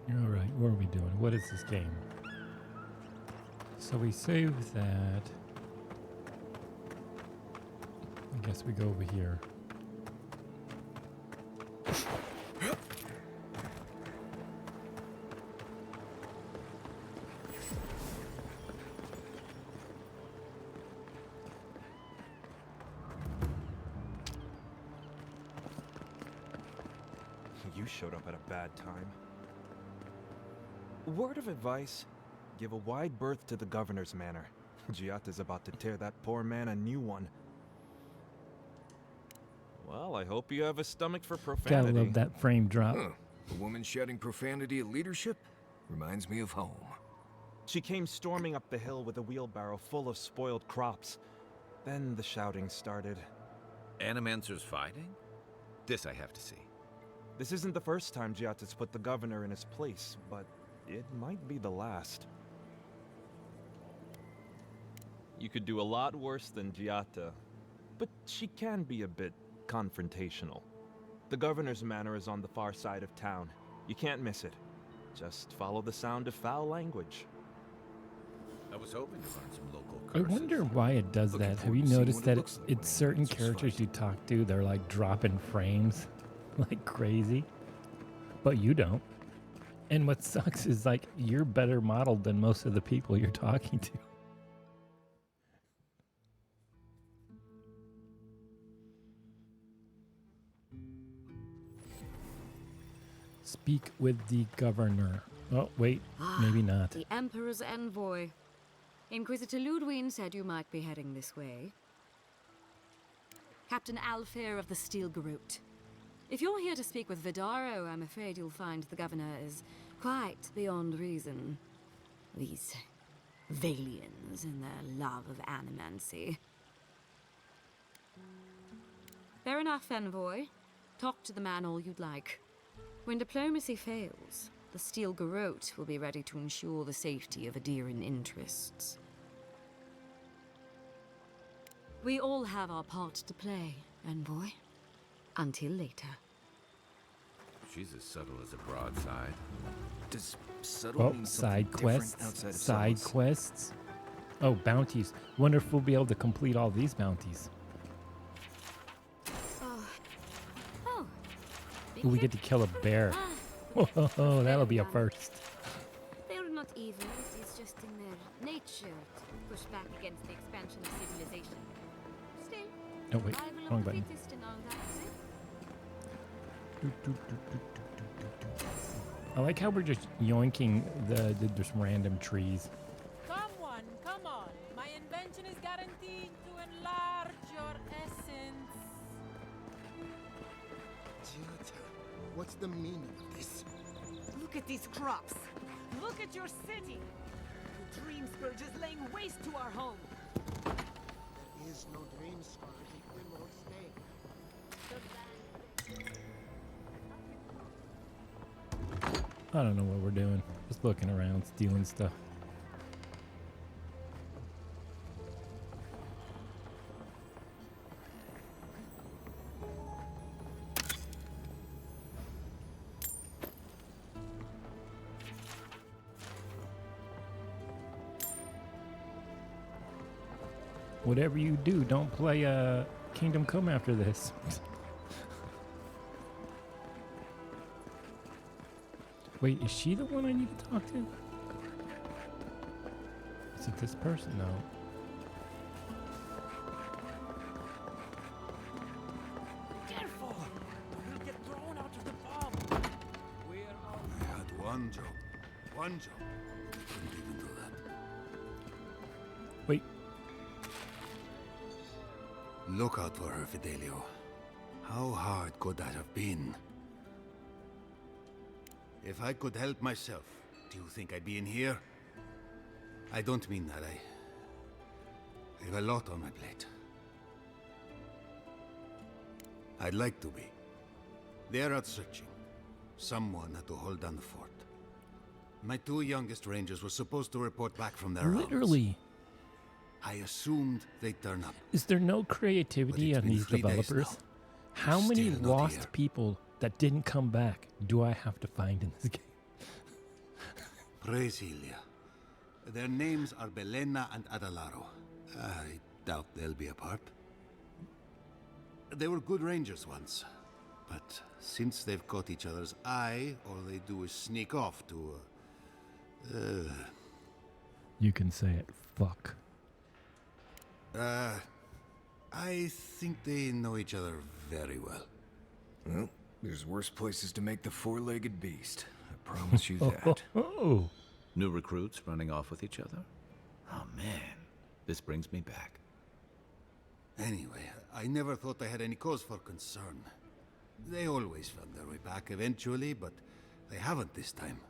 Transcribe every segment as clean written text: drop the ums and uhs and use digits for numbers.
All right, what are we doing? What is this game? So we save that. I guess we go over here. You showed up at a bad time. Word of advice, give a wide berth to the governor's manor. Giatta's about to tear that poor man a new one. Well, I hope you have a stomach for profanity. Gotta love that frame drop. Huh. A woman shouting profanity at leadership? Reminds me of home. She came storming up the hill with a wheelbarrow full of spoiled crops. Then the shouting started. Animancer's fighting? This I have to see. This isn't the first time Giatta's put the governor in his place, but it might be the last. You could do a lot worse than Giatta, but she can be a bit confrontational. The governor's manor is on the far side of town. You can't miss it. Just follow the sound of foul language. I was hoping to learn some local I curses. wonder why it does Looking that. Have forward you to seeing noticed what it that looks like when it's certain Animancer's characters fight. you talk to, they're like dropping frames like crazy, but you don't. And what sucks is like you're better modeled than most of the people you're talking to. Speak with the governor. Oh, wait, maybe not. The Emperor's envoy. Inquisitor Ludwig said you might be heading this way. Captain Alfair of the Steel Garrote. If you're here to speak with Vidaro, I'm afraid you'll find the governor is quite beyond reason. These Valians and their love of animancy. Fair enough, envoy. Talk to the man all you'd like. When diplomacy fails, the Steel Garrote will be ready to ensure the safety of Adiran interests. We all have our part to play, envoy. Until later. She's as subtle as a broadside. Does subtle Oh, mean side something different quests. outside of Side subtleness? quests. Oh, bounties. Wonder if we'll be able to complete all these bounties. Oh. Ooh, we get to kill a bear. Whoa, that'll be a first. They're not evil. It is just in their nature to push back against the expansion of civilization. Still, Oh, wait, survival wrong of the button. fittest and all that, eh? I like how we're just yoinking the just random trees. Come on. My invention is guaranteed to enlarge your essence. Giatta, what's the meaning of this? Look at these crops. Look at your city. The dream scourge is laying waste to our home. There is no dream scourge if we won't stay. I don't know what we're doing. Just looking around, stealing stuff. Whatever you do, don't play Kingdom Come after this. Wait, is she the one I need to talk to? Is it this person? No. Careful! You'll get thrown out of the bomb. We're all I had one job. One job. Couldn't even do that. Wait, Look out for her, Fidelio. How hard could that have been? If I could help myself, do you think I'd be in here? I don't mean that. I have a lot on my plate. I'd like to be. They're out searching. Someone had to hold down the fort. My two youngest rangers were supposed to report back from their rounds. literally. I assumed they'd turn up. Is there no creativity But it's on been these 3 days developers? now. How many Still not lost here. people that didn't come back do I have to find in this game? Brasilia. Their names are Belena and Adalaro. I doubt they'll be apart. They were good rangers once, but since they've caught each other's eye, all they do is sneak off to, You can say it. Fuck. I think they know each other very well. Well, there's worse places to make the four-legged beast. I promise you that. Oh. New recruits running off with each other? Oh man, this brings me back. Anyway, I never thought I had any cause for concern. They always found their way back eventually, but they haven't this time.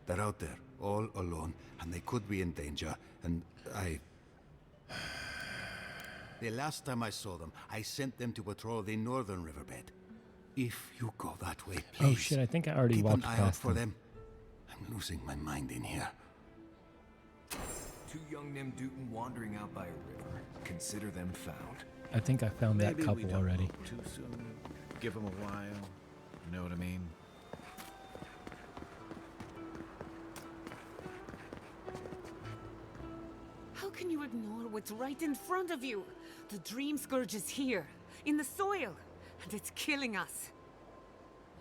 They're out there, all alone, and they could be in danger, and The last time I saw them, I sent them to patrol the northern riverbed. If you go that way, please. Oh shit, I think I already keep walked an eye out past for them. them. I'm losing my mind in here. Two young Nemdutin wandering out by a river. Consider them found. I think I found that Maybe we couple don't already. move too soon. Give them a while. You know what I mean? How can you ignore what's right in front of you? The Dream Scourge is here, in the soil, and it's killing us.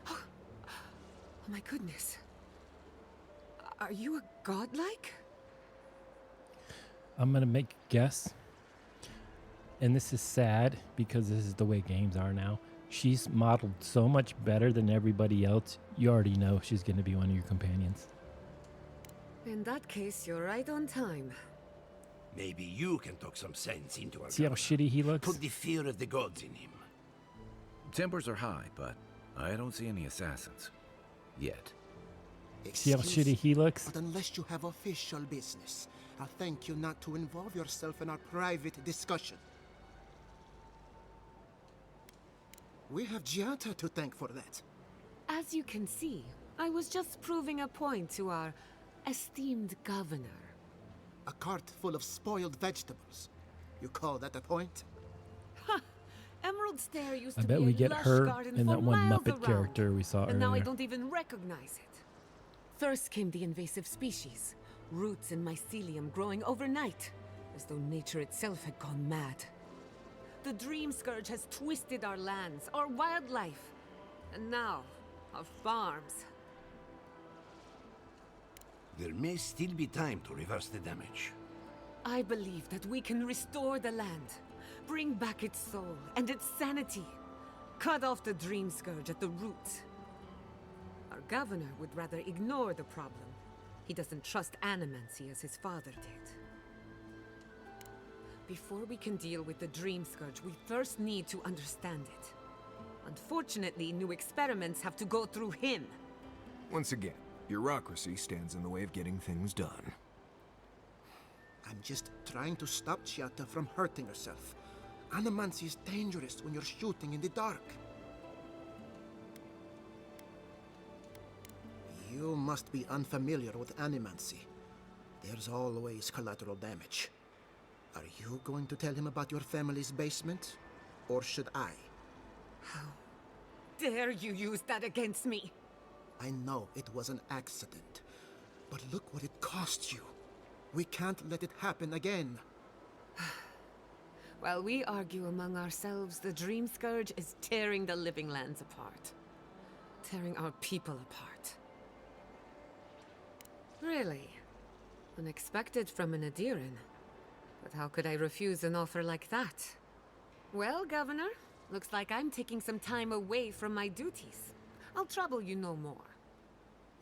Oh my goodness. Are you a godlike? I'm gonna make a guess. And this is sad because this is the way games are now. She's modeled so much better than everybody else. You already know she's gonna be one of your companions. In that case, you're right on time. Maybe you can talk some sense into our See how governor. shitty he looks? Put the fear of the gods in him. Tempers are high, but I don't see any assassins. Yet. See how shitty he looks? But unless you have official business, I'll thank you not to involve yourself in our private discussion. We have Giata to thank for that. As you can see, I was just proving a point to our esteemed governor. A cart full of spoiled vegetables. You call that a point? Emerald Stair used I to bet be we a get lush her garden and for that one miles Muppet around, character we saw and now I earlier. don't even recognize it. First came the invasive species, roots and mycelium growing overnight, as though nature itself had gone mad. The Dream Scourge has twisted our lands, our wildlife, and now our farms. There may still be time to reverse the damage. I believe that we can restore the land, bring back its soul and its sanity, cut off the Dream Scourge at the roots. Our governor would rather ignore the problem. He doesn't trust animancy as his father did. Before we can deal with the Dream Scourge, we first need to understand it. Unfortunately, new experiments have to go through him. Once again, bureaucracy stands in the way of getting things done. I'm just trying to stop Giata from hurting herself. Animancy is dangerous when you're shooting in the dark. You must be unfamiliar with animancy. There's always collateral damage. Are you going to tell him about your family's basement? Or should I? How dare you use that against me? I know it was an accident, but look what it cost you. We can't let it happen again. While we argue among ourselves, the Dream Scourge is tearing the living lands apart. Tearing our people apart. Really? Unexpected from an Adiran. But how could I refuse an offer like that? Well, Governor, looks like I'm taking some time away from my duties. I'll trouble you no more.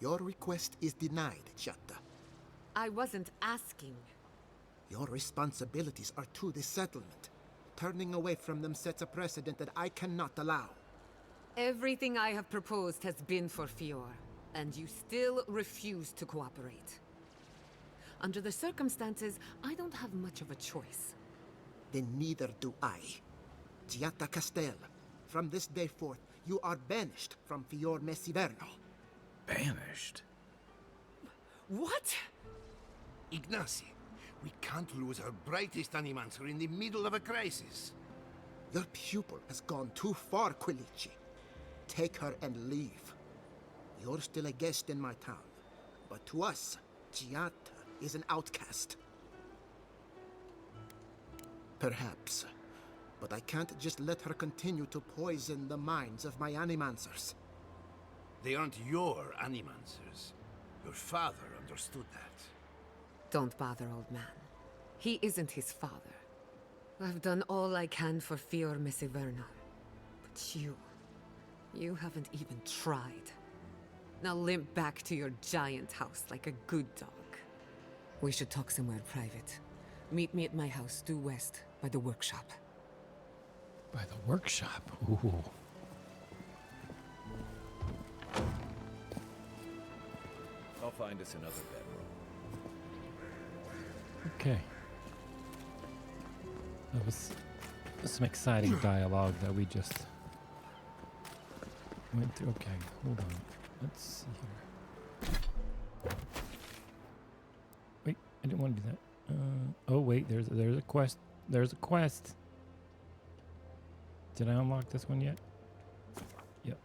Your request is denied, Giata. I wasn't asking. Your responsibilities are to the settlement. Turning away from them sets a precedent that I cannot allow. Everything I have proposed has been for Fior, and you still refuse to cooperate. Under the circumstances, I don't have much of a choice. Then neither do I. Giata Castel, from this day forth, you are banished from Fior Messiverno. Banished? What? Ignacy, we can't lose our brightest animancer in the middle of a crisis. Your pupil has gone too far, Quilici. Take her and leave. You're still a guest in my town, But to us, Giata is an outcast. Perhaps. But I can't just let her continue to poison the minds of my animancers. They aren't your animancers. Your father understood that. Don't bother, old man. He isn't his father. I've done all I can for Fior Mesiverno. But you haven't even tried. Now limp back to your giant house like a good dog. We should talk somewhere private. Meet me at my house due west, by the workshop. By the workshop? Ooh. I'll find us another bedroom. Okay. That was some exciting dialogue that we just went through. Okay, hold on. Let's see here. Wait, I didn't want to do that. Oh wait, there's a quest. There's a quest. Did I unlock this one yet? Yep.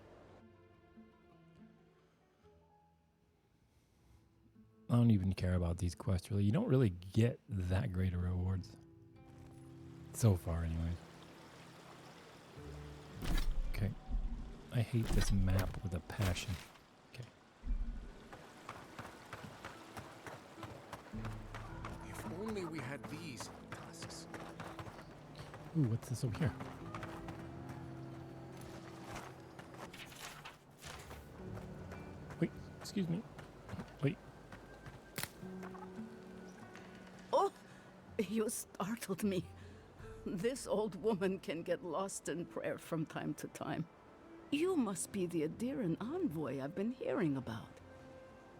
I don't even care about these quests really. You don't really get that great of rewards. So far anyway. Okay. I hate this map with a passion. Okay. If only we had these tusks. Ooh, what's this over here? Wait, excuse me. Wait. Oh, you startled me. This old woman can get lost in prayer from time to time. You must be the Adiran envoy I've been hearing about.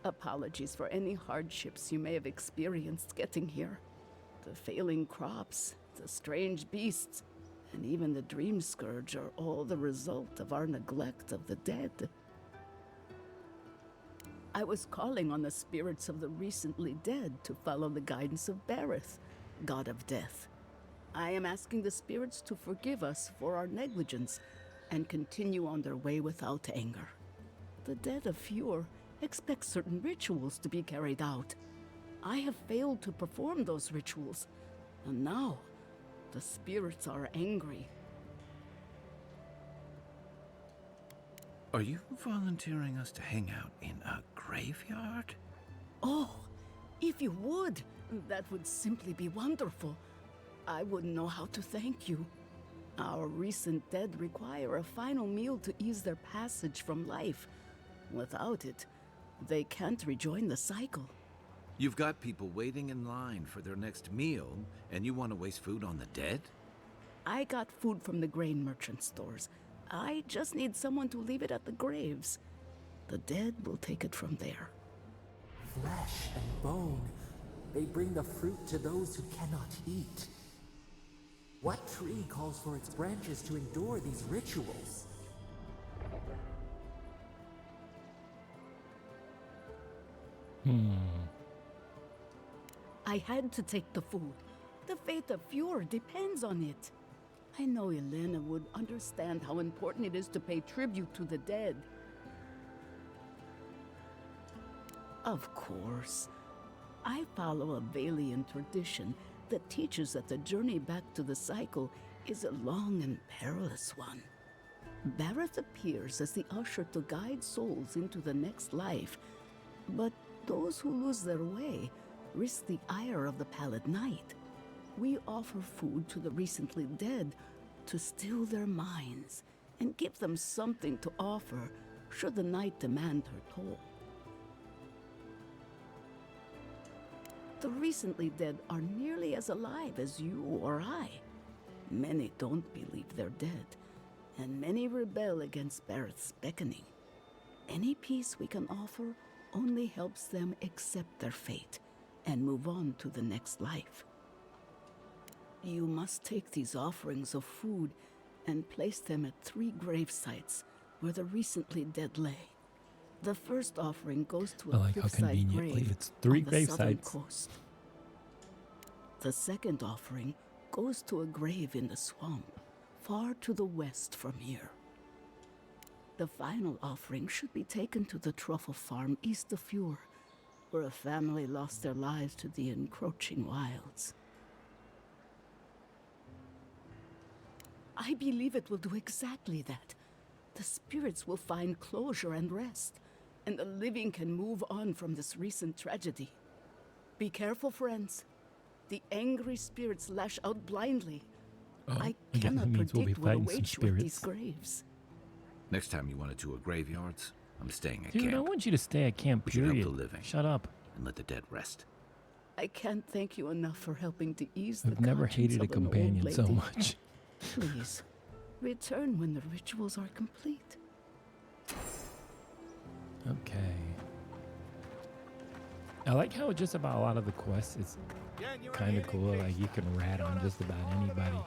Apologies for any hardships you may have experienced getting here. The failing crops, the strange beasts, and even the dream scourge are all the result of our neglect of the dead. I was calling on the spirits of the recently dead to follow the guidance of Bareth, god of death. I am asking the spirits to forgive us for our negligence and continue on their way without anger. The dead of Fior expect certain rituals to be carried out. I have failed to perform those rituals, and now the spirits are angry. Are you volunteering us to hang out in a graveyard? Oh, if you would, that would simply be wonderful. I wouldn't know how to thank you. Our recent dead require a final meal to ease their passage from life. Without it, they can't rejoin the cycle. You've got people waiting in line for their next meal, and you want to waste food on the dead? I got food from the grain merchant stores. I just need someone to leave it at the graves. The dead will take it from there. Flesh and bone, they bring the fruit to those who cannot eat. What tree calls for its branches to endure these rituals? I had to take the food. The fate of Fior depends on it. I know Elena would understand how important it is to pay tribute to the dead. Of course. I follow a Valian tradition that teaches that the journey back to the cycle is a long and perilous one. Bareth appears as the usher to guide souls into the next life, but those who lose their way risk the ire of the Pallid Knight. We offer food to the recently dead to still their minds and give them something to offer should the Knight demand her toll. The recently dead are nearly as alive as you or I. Many don't believe they're dead, and many rebel against Bareth's beckoning. Any peace we can offer only helps them accept their fate and move on to the next life. You must take these offerings of food and place them at 3 grave sites where the recently dead lay. The first offering goes to a cliffside grave it's 3 on the grave southern sites. coast. The second offering goes to a grave in the swamp, far to the west from here. The final offering should be taken to the truffle farm east of Fior, where a family lost their lives to the encroaching wilds. I believe it will do exactly that. The spirits will find closure and rest, and the living can move on from this recent tragedy. Be careful, friends. The angry spirits lash out blindly. I cannot predict what awaits you at these graves. Next time you want to tour graveyards, I'm staying at Dude, camp. I want you to stay at camp, We should help period. the living. Shut up. And let the dead rest. I can't thank you enough for helping to ease I've the never conscience hated a of an old companion so lady. much. Please, return when the rituals are complete. Okay. I like how just about a lot of the quests is kind of cool. Like you can rat on just about anybody.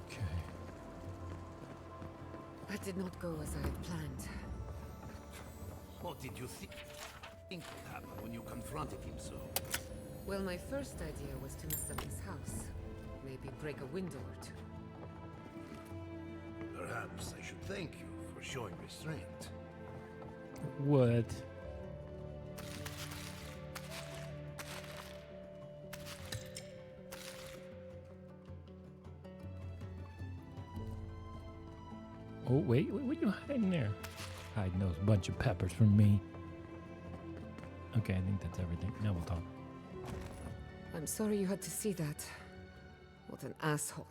Okay. That did not go as I had planned. What did you think happened when you confronted him so? Well, my first idea was to mess up his house. Maybe break a window or two. Perhaps I should thank you for showing restraint. What? Oh, wait, what are you hiding there? Hiding those bunch of peppers from me. Okay, I think that's everything. Now we'll talk. I'm sorry you had to see that. What an asshole.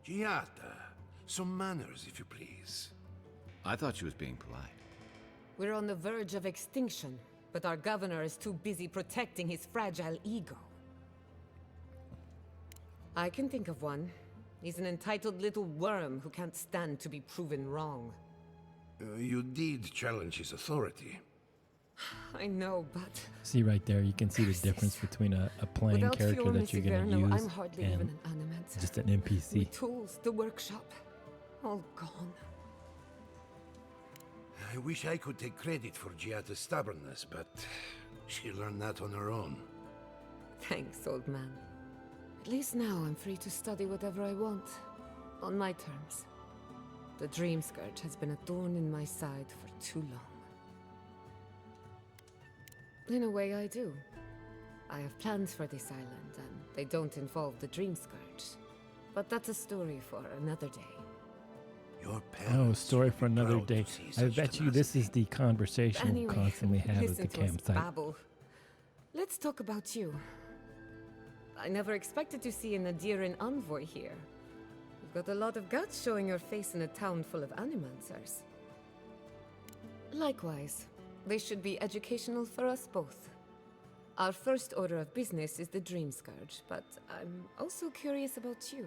Giata, some manners, if you please. I thought she was being polite. We're on the verge of extinction, but our governor is too busy protecting his fragile ego. I can think of one. He's an entitled little worm who can't stand to be proven wrong. You did challenge his authority. I know, but... See right there, you can see the difference between a plain without character that you're going to use I'm hardly even and an animant. just an The NPC. tools, the workshop, all gone. I wish I could take credit for Giata's stubbornness, but she learned that on her own. Thanks, old man. At least now I'm free to study whatever I want, on my terms. The Dream Scourge has been a thorn in my side for too long. In a way, I do. I have plans for this island, and they don't involve the Dream Scourge. But that's a story for another day. Your Oh, parents story should for be another proud to day. see I such bet you this is the conversation Anyway, we'll constantly have at listen the to us campsite. babble. Let's talk about you. I never expected to see a Nadiran envoy here. You've got a lot of guts showing your face in a town full of animancers. Likewise, they should be educational for us both. Our first order of business is the Dream Scourge, but I'm also curious about you.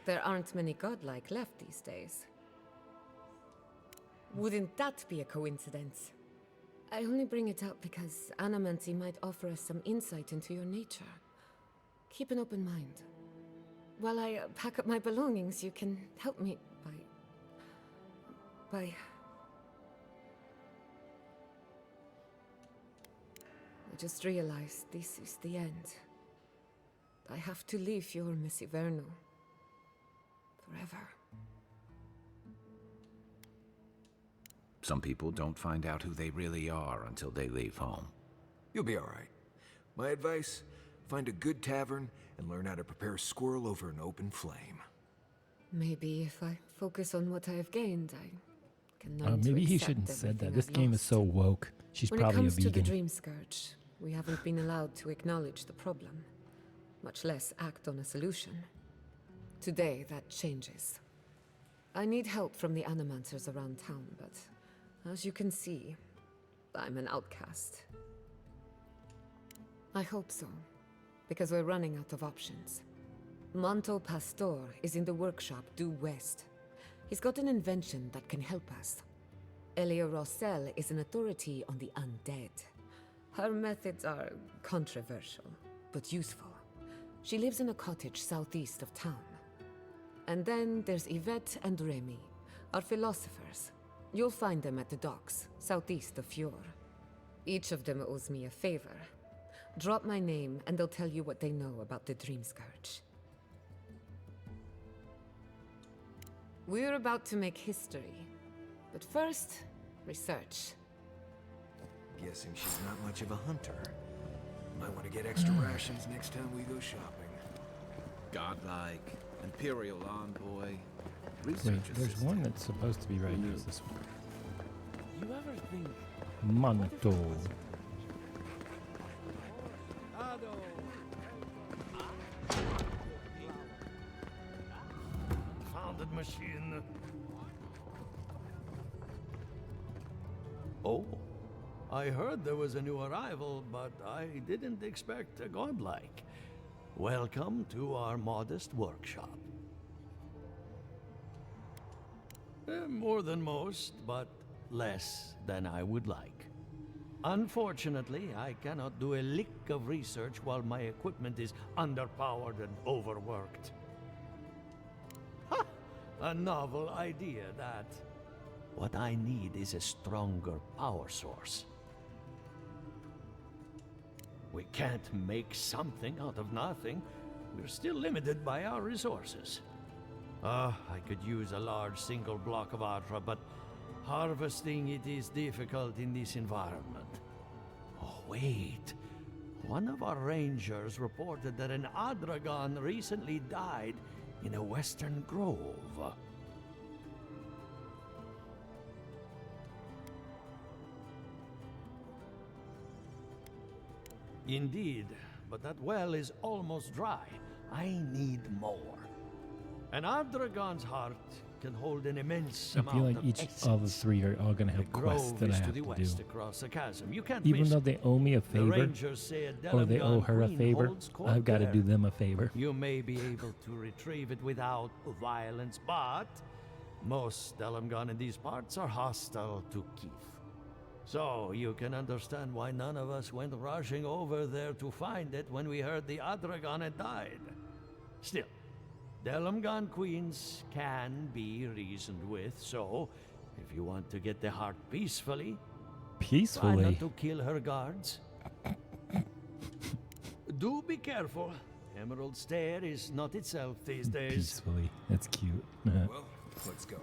There aren't many godlike left these days. Wouldn't that be a coincidence? I only bring it up because Animancy might offer us some insight into your nature. Keep an open mind. While I pack up my belongings, you can help me by... I just realized this is the end. I have to leave your Miss Iverno. Forever. Some people don't find out who they really are until they leave home. You'll be all right. My advice, find a good tavern and learn how to prepare a squirrel over an open flame. Maybe if I focus on what I have gained, I can learn to Maybe he accept shouldn't have said that. everything This I've game is lost. so woke. She's When it probably a comes to the vegan. Dream Scourge, we haven't been allowed to acknowledge the problem, much less act on a solution. Today, that changes. I need help from the animancers around town, but as you can see, I'm an outcast. I hope so, because we're running out of options. Manto Pastor is in the workshop due west. He's got an invention that can help us. Elia Rossell is an authority on the undead. Her methods are controversial, but useful. She lives in a cottage southeast of town. And then there's Yvette and Remy, our philosophers. You'll find them at the docks, southeast of Fjord. Each of them owes me a favor. Drop my name and they'll tell you what they know about the Dream Scourge. We're about to make history. But first, research. Guessing she's not much of a hunter. Might want to get extra rations next time we go shopping. Godlike, Imperial envoy, Wait, research there's assistant. one that's supposed to be right here. This one. You ever think Manto. Founded machine. Oh, I heard there was a new arrival, but I didn't expect a godlike. Welcome to our modest workshop. More than most, but less than I would like. Unfortunately, I cannot do a lick of research while my equipment is underpowered and overworked. Ha! A novel idea, that. What I need is a stronger power source. We can't make something out of nothing. We're still limited by our resources. I could use a large single block of Atra, but harvesting it is difficult in this environment. Oh, wait. One of our rangers reported that an Adragon recently died in a western grove. Indeed, but that well is almost dry. I need more. An Adragon's heart can hold an immense I amount feel like of each essence. of the three are all going to The have quests grove that I is have to the to west do. across the chasm. You can't Even miss though it. they owe me a The favor, rangers say a or they owe Delamgon her a queen favor, holds court I've got to there. do them a favor. You may be able to retrieve it without violence, but most Delamgon in these parts are hostile to Keith. So you can understand why none of us went rushing over there to find it when we heard the Adragon had died. Still, Delamgon queens can be reasoned with, so if you want to get the heart peacefully, try Peacefully? not to kill her guards. Do be careful. Emerald Stair is not itself these days. Peacefully. That's cute. Well, let's go.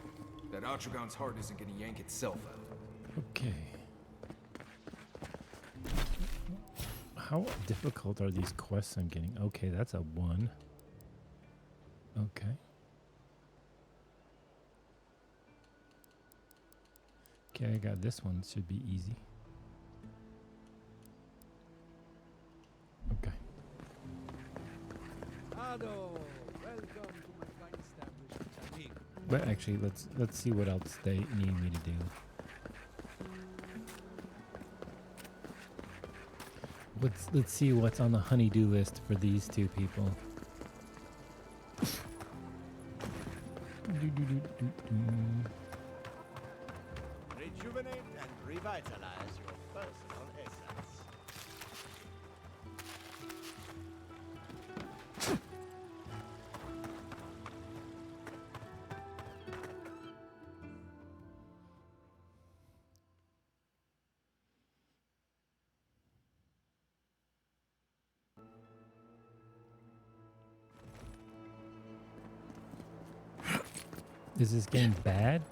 That Atragon's heart isn't gonna yank itself out. Okay. How difficult are these quests I'm getting? Okay, that's a 1. Okay. Okay, I got this one. Should be easy. Okay. But actually, let's see what else they need me to do. Let's see what's on the honey-do list for these two people. Rejuvenate and revitalize your personal essence. Is this game bad?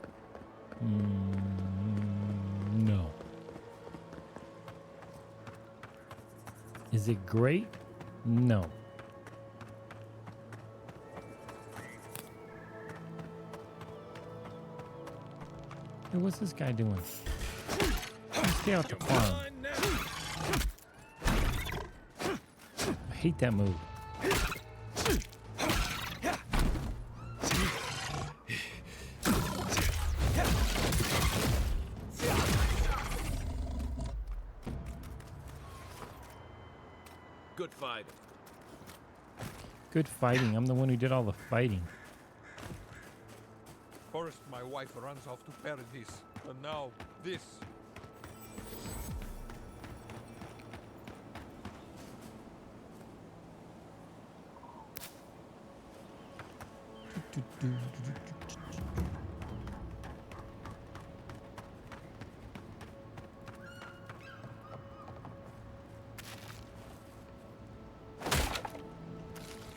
No. Is it great? No. Hey, what's this guy doing? Stay out the farm. I hate that move. Good fight. Good fighting. I'm the one who did all the fighting. First, my wife runs off to Paradise, and now this.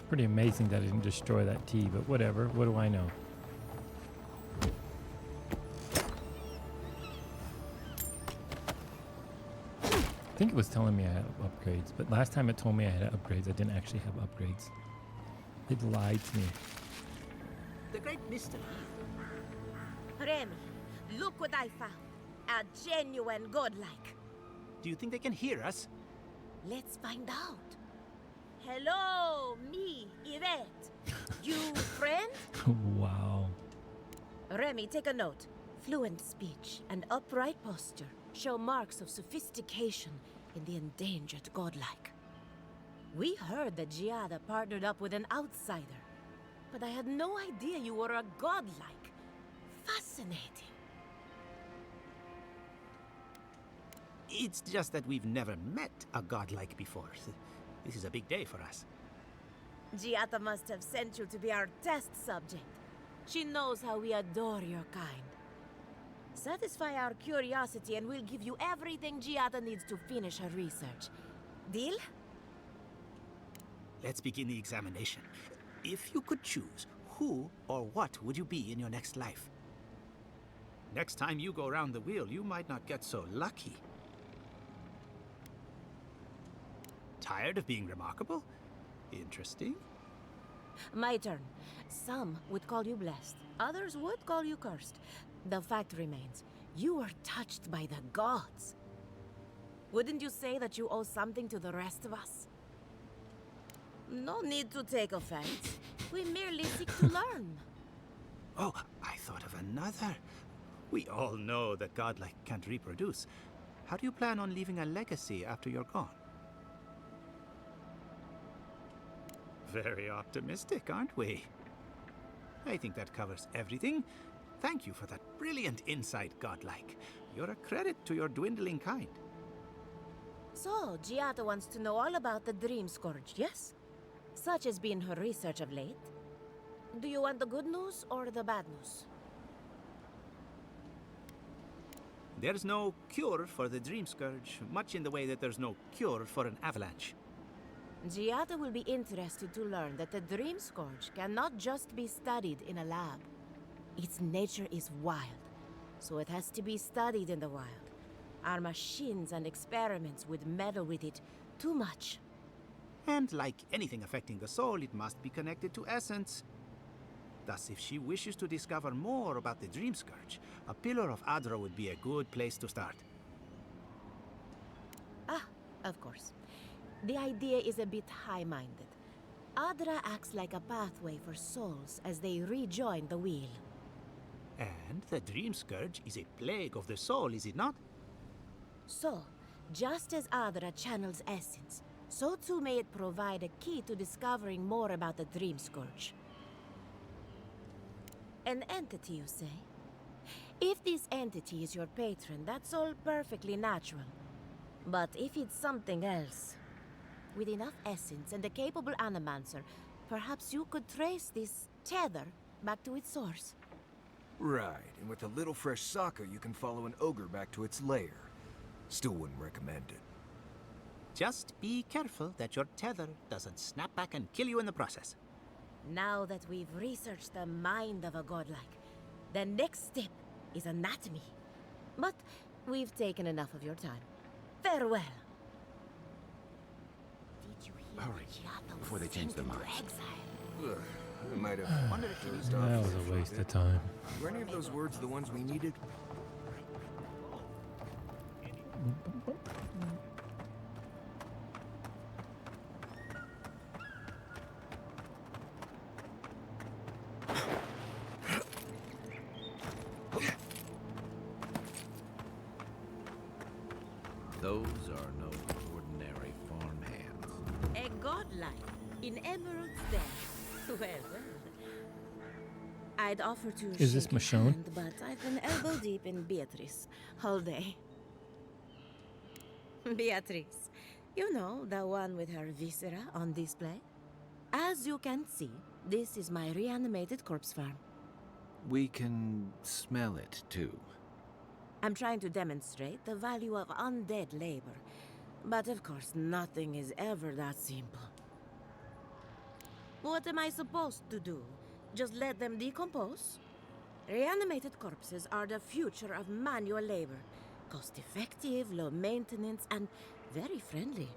Pretty amazing that I didn't destroy that tea, but whatever. What do I know? think it was telling me I had upgrades, but last time it told me I had upgrades, I didn't actually have upgrades. It lied to me. The great mystery. Remy, look what I found. A genuine godlike. Do you think they can hear us? Let's find out. Hello, me, Yvette. You friend? Wow. Remy, take a note. Fluent speech and upright posture show marks of sophistication in the endangered godlike. We heard that Giada partnered up with an outsider, but I had no idea you were a godlike. Fascinating. It's just that we've never met a godlike before. This is a big day for us. Giada must have sent you to be our test subject. She knows how we adore your kind. Satisfy our curiosity and we'll give you everything Giada needs to finish her research. Deal? Let's begin the examination. If you could choose, who or what would you be in your next life? Next time you go around the wheel, you might not get so lucky. Tired of being remarkable? Interesting. My turn. Some would call you blessed. Others would call you cursed. The fact remains, you were touched by the gods. Wouldn't you say that you owe something to the rest of us? No need to take offense. We merely seek to learn. Oh, I thought of another. We all know that godlike can't reproduce. How do you plan on leaving a legacy after you're gone? Very optimistic, aren't we? I think that covers everything. Thank you for that brilliant insight, godlike. You're a credit to your dwindling kind. So, Giada wants to know all about the Dream Scourge, yes? Such has been her research of late. Do you want the good news or the bad news? There's no cure for the Dream Scourge, much in the way that there's no cure for an avalanche. Giada will be interested to learn that the Dream Scourge cannot just be studied in a lab. Its nature is wild, so it has to be studied in the wild. Our machines and experiments would meddle with it too much. And like anything affecting the soul, it must be connected to essence. Thus, if she wishes to discover more about the Dream Scourge, a Pillar of Adra would be a good place to start. Ah, of course. The idea is a bit high-minded. Adra acts like a pathway for souls as they rejoin the wheel. And the Dream Scourge is a plague of the soul, is it not? So, just as Adra channels essence, so too may it provide a key to discovering more about the Dream Scourge. An entity, you say? If this entity is your patron, that's all perfectly natural. But if it's something else, with enough essence and a capable animancer, perhaps you could trace this tether back to its source. Right, and with a little fresh soccer, you can follow an ogre back to its lair. Still wouldn't recommend it. Just be careful that your tether doesn't snap back and kill you in the process. Now that we've researched the mind of a godlike, the next step is anatomy. But we've taken enough of your time. Farewell. Did you hear Hurry, before they change their minds. Ugh, I might have wondered if you stopped. That was a waste of time. Were any of those words the ones we needed? Those are no ordinary farmhands. A godlike in Emerald's Den. Well, I'd offer to Is this shake your Michonne? hand, but I've been elbow deep in Beatrice all day. Beatrice, you know, the one with her viscera on display? As you can see, this is my reanimated corpse farm. We can smell it, too. I'm trying to demonstrate the value of undead labor, but of course nothing is ever that simple. What am I supposed to do? Just let them decompose? Reanimated corpses are the future of manual labor. Cost-effective, low maintenance, and Very friendly.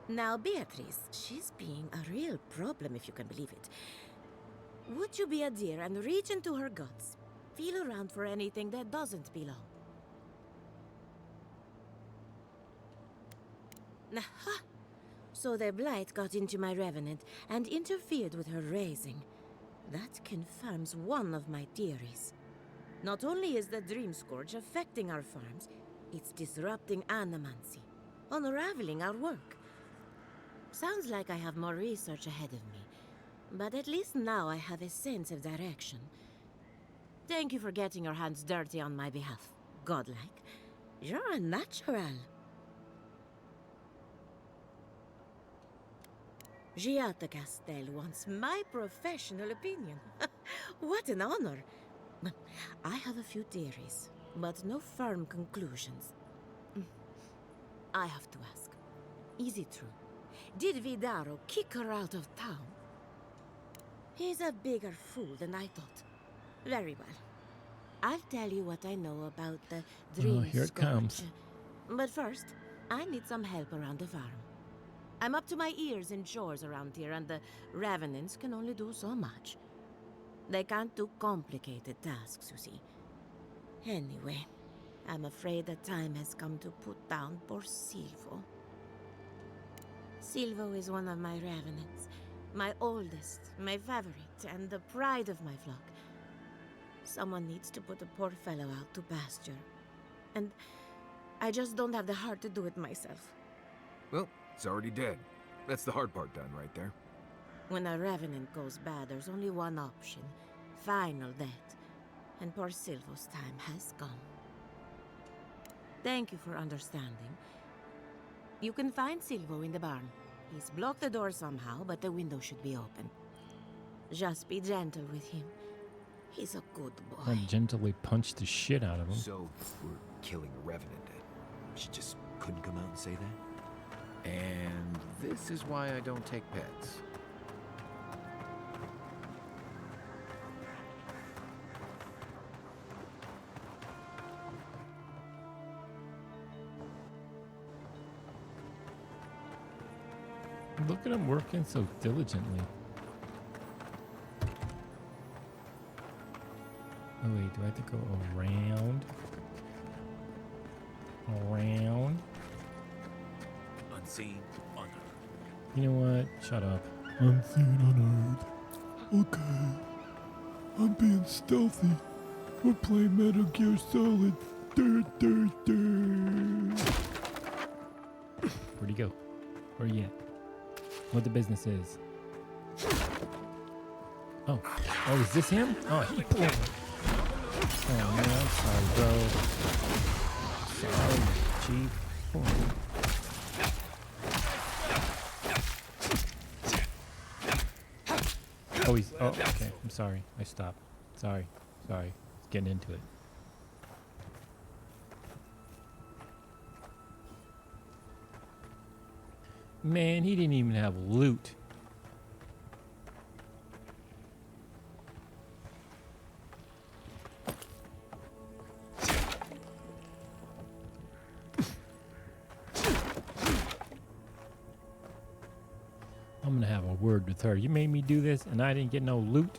Now, Beatrice, she's being a real problem, if you can believe it. Would you be a dear and reach into her guts? Feel around for anything that doesn't belong. Aha! So the blight got into my revenant and interfered with her raising. That confirms one of my theories. Not only is the Dream Scourge affecting our farms, it's disrupting animancy, unraveling our work. Sounds like I have more research ahead of me, but at least now I have a sense of direction. Thank you for getting your hands dirty on my behalf, godlike. You're a natural. Giatta Castel wants my professional opinion. What an honor. I have a few theories, but no firm conclusions. I have to ask, is it true? Did Vidaro kick her out of town? He's a bigger fool than I thought. Very well. I'll tell you what I know about the Dream here it comes. But first, I need some help around the farm. I'm up to my ears in chores around here, and the Revenants can only do so much. They can't do complicated tasks, you see. Anyway, I'm afraid the time has come to put down poor Silvo. Silvo is one of my Revenants, my oldest, my favorite, and the pride of my flock. Someone needs to put the poor fellow out to pasture. And I just don't have the heart to do it myself. Well, it's already dead. That's the hard part done right there. When a Revenant goes bad, there's only one option. Final death. And poor Silvo's time has come. Thank you for understanding. You can find Silvo in the barn. He's blocked the door somehow, but the window should be open. Just be gentle with him. He's a good boy. I'll gently punch the shit out of him. So, we're killing a Revenant. She just couldn't come out and say that? And this is why I don't take pets. Look at him working so diligently. Oh wait, do I have to go around? Around? Unseen, unearned. You know what? Shut up. Unseen, unearned. Okay. I'm being stealthy. We're playing Metal Gear Solid. Where'd he go? Where you at? What the business is? Oh, is this him? Oh, he pulled. Oh man, I'm sorry, bro. Sorry, Chief. Oh, he's. Oh, okay. I'm sorry. I stopped. Sorry. Sorry. Let's get into it. Man, he didn't even have loot. I'm gonna have a word with her. You made me do this and I didn't get no loot.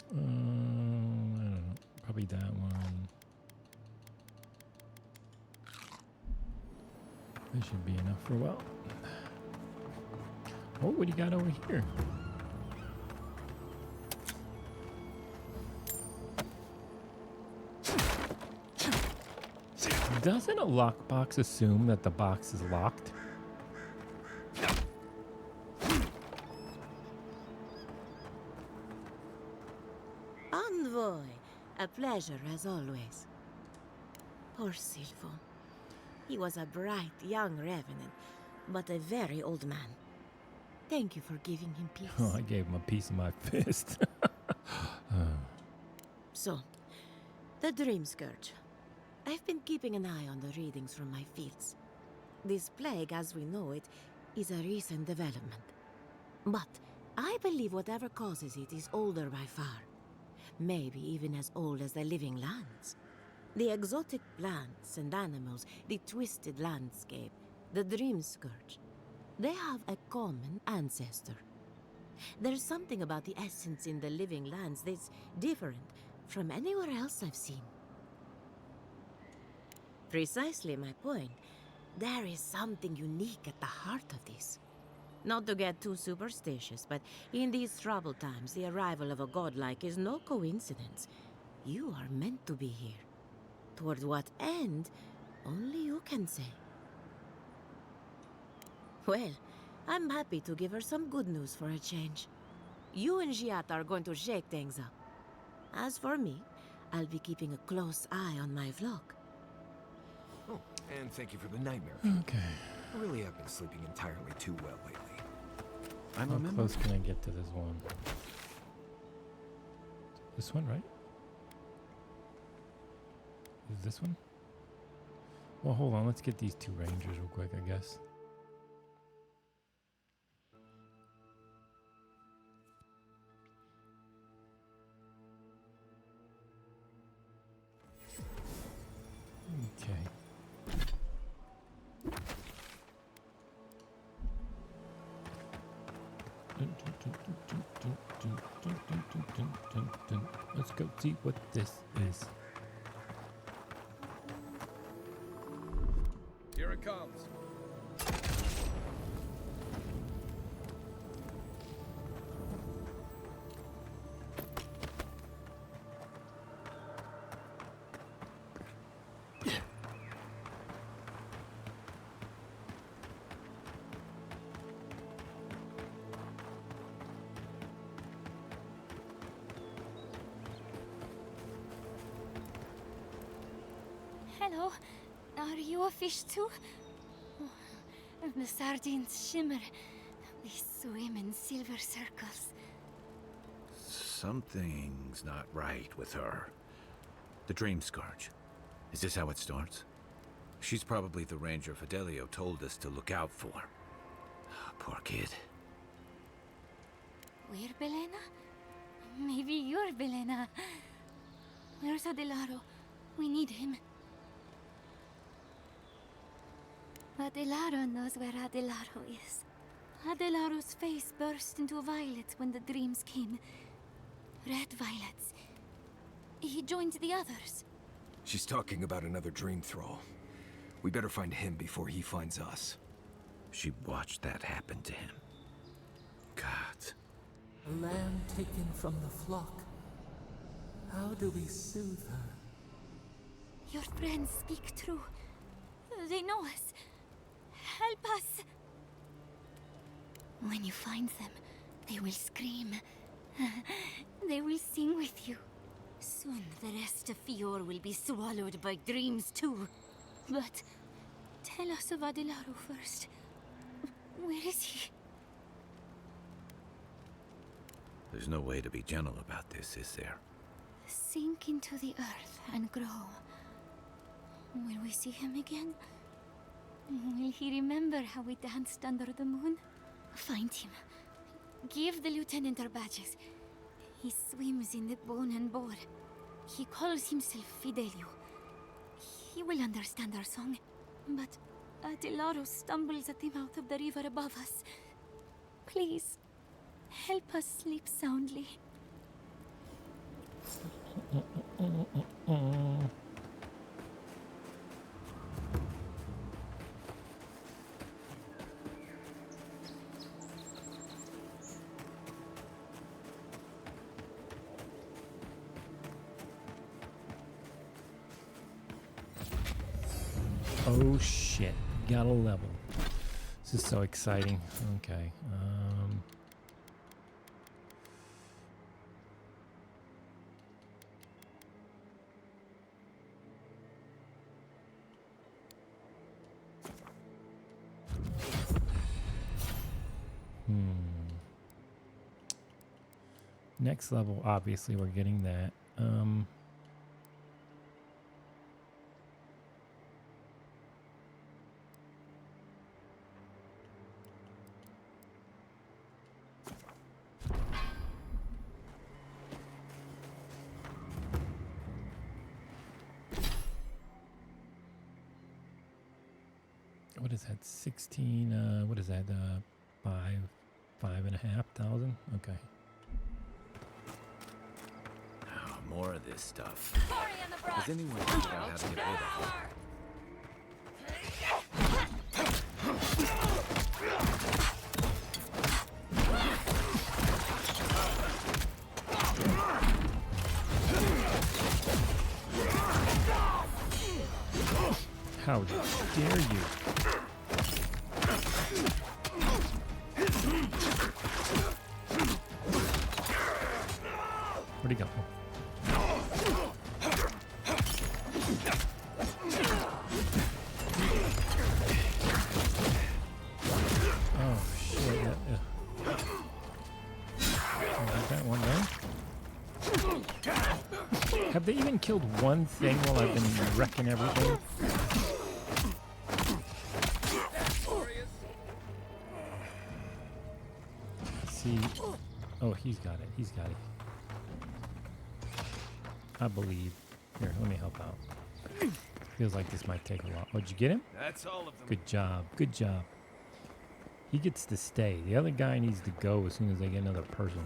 I don't know. Probably that one. That should be enough for a while. Oh, what do you got over here? Doesn't a lockbox assume that the box is locked? Envoy, a pleasure as always. Poor Silvo. He was a bright young Revenant, but a very old man. Thank you for giving him peace. Oh, I gave him a piece of my fist. So, the Dream Scourge. I've been keeping an eye on the readings from my fields. This plague, as we know it, is a recent development. But I believe whatever causes it is older by far. Maybe even as old as the living lands. The exotic plants and animals, the twisted landscape, the dream scourge. They have a common ancestor. There's something about the essence in the living lands that's different from anywhere else I've seen. Precisely my point. There is something unique at the heart of this. Not to get too superstitious, but in these troubled times, the arrival of a godlike is no coincidence. You are meant to be here. Toward what end, only you can say. Well, I'm happy to give her some good news for a change. You and Giat are going to shake things up. As for me, I'll be keeping a close eye on my flock. Oh, and thank you for the nightmare. Okay. I really have been sleeping entirely too well lately. How close can I get to this one? This one, right? Is this one? Well, hold on. Let's get these two rangers real quick, I guess. Okay. Let's go see what this is. Here it comes. Hello, are you a fish too? Oh, the sardines shimmer. They swim in silver circles. Something's not right with her. The dream scourge. Is this how it starts? She's probably the ranger Fidelio told us to look out for. Poor kid. We're Belena? Maybe you're Belena. Where's Adelaro? We need him. Adelaro knows where Adelaro is. Adelaro's face burst into violets when the dreams came. Red violets. He joined the others. She's talking about another dream thrall. We better find him before he finds us. She watched that happen to him. God. A lamb taken from the flock. How do we soothe her? Your friends speak true. They know us. Help us! When you find them, they will scream. They will sing with you. Soon the rest of Fior will be swallowed by dreams too. But tell us of Adelaro first. Where is he? There's no way to be gentle about this, is there? Sink into the earth and grow. Will we see him again? Will he remember how we danced under the moon? Find him. Give the lieutenant our badges. He swims in the bone and boar. He calls himself Fidelio. He will understand our song. But Adelaro stumbles at the mouth of the river above us. Please, help us sleep soundly. Oh shit, got a level. This is so exciting. Okay. Next level, obviously we're getting that. what is that? 16, what is that? 5,500. Okay. Oh, more of this stuff. Has anyone figured out how to get rid of it? How dare you? Where'd he go? Oh shit! Got that one there. Have they even killed one thing while I've been wrecking everything? See, oh, he's got it. He's got it. I believe. Here, let me help out. Feels like this might take a while. Oh, did you get him? That's all of them. Good job. Good job. He gets to stay. The other guy needs to go as soon as they get another person.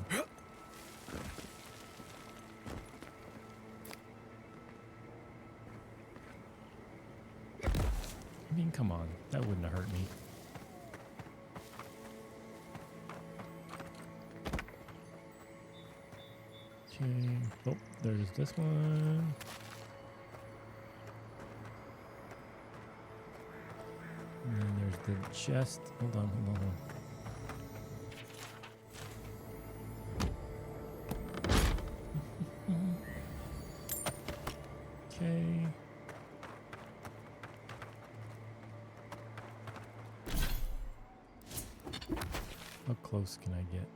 I mean, come on. That wouldn't have hurt me. Okay. Oh, there's this one. And then there's the chest. Hold on, hold on, hold on. Okay. How close can I get?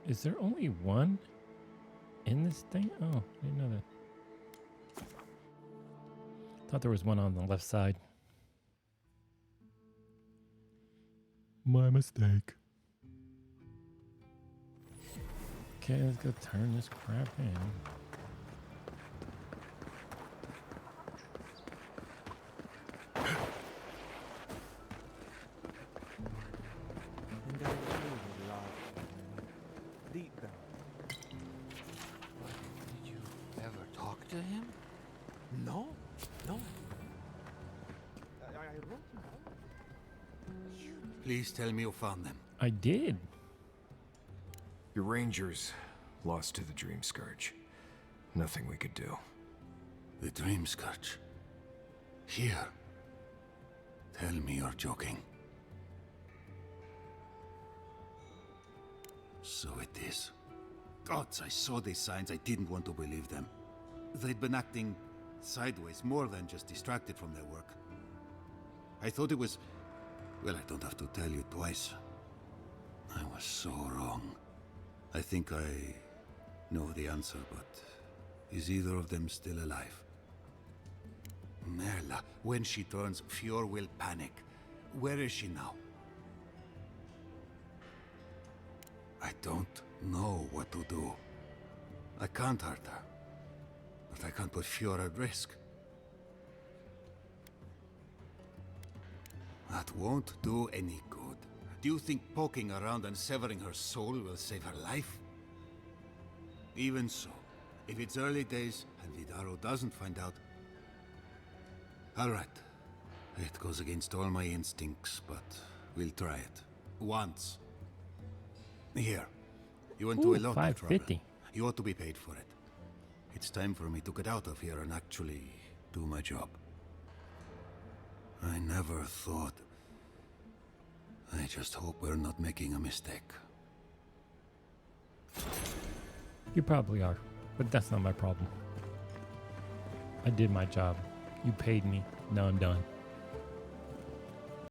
Is there only one in this thing? Oh, I didn't know that. Thought there was one on the left side. My mistake. Okay, let's go turn this crap in. Please tell me you found them. I did. Your rangers lost to the Dream Scourge. Nothing we could do. The Dream Scourge? Here? Tell me you're joking. So it is. Gods, I saw these signs. I didn't want to believe them. They'd been acting sideways, more than just distracted from their work. I thought it was... Well, I don't have to tell you twice. I was so wrong. I think I know the answer, but is either of them still alive? Merla, when she turns, Fior will panic. Where is she now? I don't know what to do. I can't hurt her, but I can't put Fior at risk. That won't do any good. Do you think poking around and severing her soul will save her life? Even so, if it's early days and Vidaro doesn't find out... All right. It goes against all my instincts, but we'll try it. Once. Here. You went to a lot of trouble. You ought to be paid for it. It's time for me to get out of here and actually do my job. I never thought... I just hope we're not making a mistake. You probably are, but that's not my problem. I did my job. You paid me. Now I'm done.